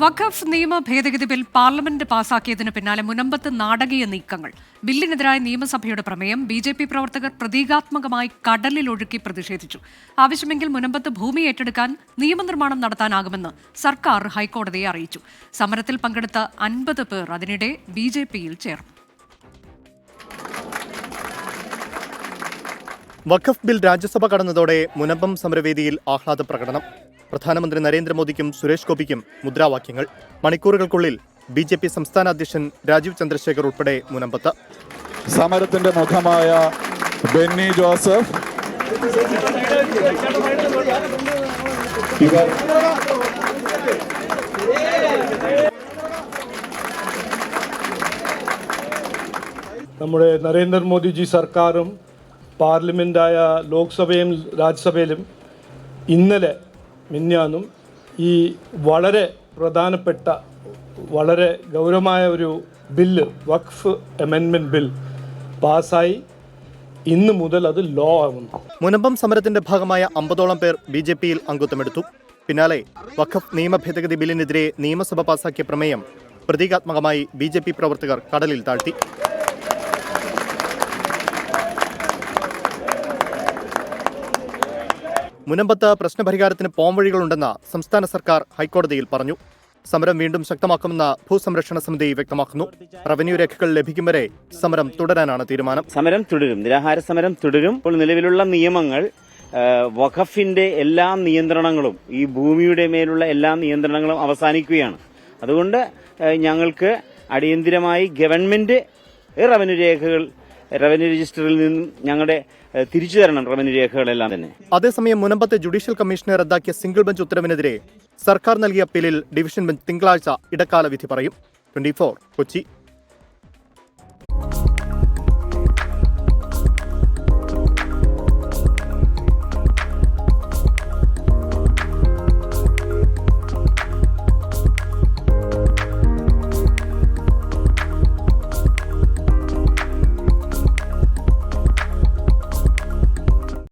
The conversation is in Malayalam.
വഖഫ് നിയമ ഭേദഗതി ബിൽ പാർലമെന്റ് പാസാക്കിയതിന് പിന്നാലെ മുനമ്പത്ത് നാടകീയ നീക്കങ്ങൾ. ബില്ലിനെതിരായ നിയമസഭയുടെ പ്രമേയം ബി.ജെ.പി. പ്രവർത്തകർ പ്രതീകാത്മകമായി കടലിലൊഴുക്കി പ്രതിഷേധിച്ചു. ആവശ്യമെങ്കിൽ മുനമ്പത്ത് ഭൂമി ഏറ്റെടുക്കാൻ നിയമനിർമ്മാണം നടത്താനാകുമെന്ന് സർക്കാർ ഹൈക്കോടതിയെ അറിയിച്ചു. സമരത്തിൽ പങ്കെടുത്ത 50 പേർ അതിനിടെ ബി.ജെ.പിയിൽ ചേർന്നു. വഖഫ് ബിൽ രാജ്യസഭ കടന്നതോടെ മുനമ്പം സമരവേദിയിൽ ആഹ്ലാദ പ്രകടനം. പ്രധാനമന്ത്രി നരേന്ദ്രമോദിക്കും സുരേഷ് ഗോപിക്കും മുദ്രാവാക്യങ്ങൾ. മണിക്കൂറുകൾക്കുള്ളിൽ ബി.ജെ.പി. സംസ്ഥാന അധ്യക്ഷൻ രാജീവ് ചന്ദ്രശേഖർ ഉൾപ്പെടെ മുനമ്പത്ത്. സമരത്തിന്റെ മുഖമായ ബെന്നി ജോസഫ് നമ്മുടെ നരേന്ദ്രമോദിജി സർക്കാരും പാർലമെന്റായ ലോക്സഭയും രാജ്യസഭയിലും ഇന്നലെ മിഞ്ഞാന്നും ഈ വളരെ പ്രധാനപ്പെട്ട വളരെ ഗൗരവമായ ഒരു ബില്ല് വഖഫ് അമെൻമെന്റ് ബിൽ പാസ്സായി. ഇന്ന് മുതൽ അത് ലോ ആവുന്നു. മുനമ്പം സമരത്തിന്റെ ഭാഗമായ 50ഓളം പേർ ബി.ജെ.പിയിൽ അംഗത്വമെടുത്തു. പിന്നാലെ വഖഫ് നിയമ ഭേദഗതി ബില്ലിനെതിരെ നിയമസഭ പാസാക്കിയ പ്രമേയം പ്രതീകാത്മകമായി ബി.ജെ.പി. പ്രവർത്തകർ കടലിൽ താഴ്ത്തി. മുനമ്പത്ത് പ്രശ്നപരിഹാരത്തിന് പോംവഴികളുണ്ടെന്ന് സംസ്ഥാന സർക്കാർ ഹൈക്കോടതിയിൽ പറഞ്ഞു. സമരം വീണ്ടും ശക്തമാക്കുമെന്ന് ഭൂസംരക്ഷണ സമിതി വ്യക്തമാക്കുന്നു. റവന്യൂ രേഖകൾ ലഭിക്കും വരെ സമരം തുടരാനാണ് തീരുമാനം. സമരം തുടരും, നിരാഹാര സമരം തുടരും. ഇപ്പോൾ നിലവിലുള്ള നിയമങ്ങൾ വഖഫിന്റെ എല്ലാ നിയന്ത്രണങ്ങളും, ഈ ഭൂമിയുടെ മേലുള്ള എല്ലാ നിയന്ത്രണങ്ങളും അവസാനിക്കുകയാണ്. അതുകൊണ്ട് ഞങ്ങൾക്ക് അടിയന്തിരമായി ഗവൺമെന്റ് റവന്യൂ രജിസ്റ്ററിൽ നിന്നും ഞങ്ങളുടെ തിരിച്ചു തരണം റവന്യൂ രേഖകളെല്ലാം തന്നെ. അതേസമയം മുനമ്പത്തെ ജുഡീഷ്യൽ കമ്മീഷനെ റദ്ദാക്കിയ സിംഗിൾ ബെഞ്ച് ഉത്തരവിനെതിരെ സർക്കാർ നൽകിയ അപ്പീലിൽ ഡിവിഷൻ ബെഞ്ച് തിങ്കളാഴ്ച ഇടക്കാല വിധി പറയും. 24 കൊച്ചി.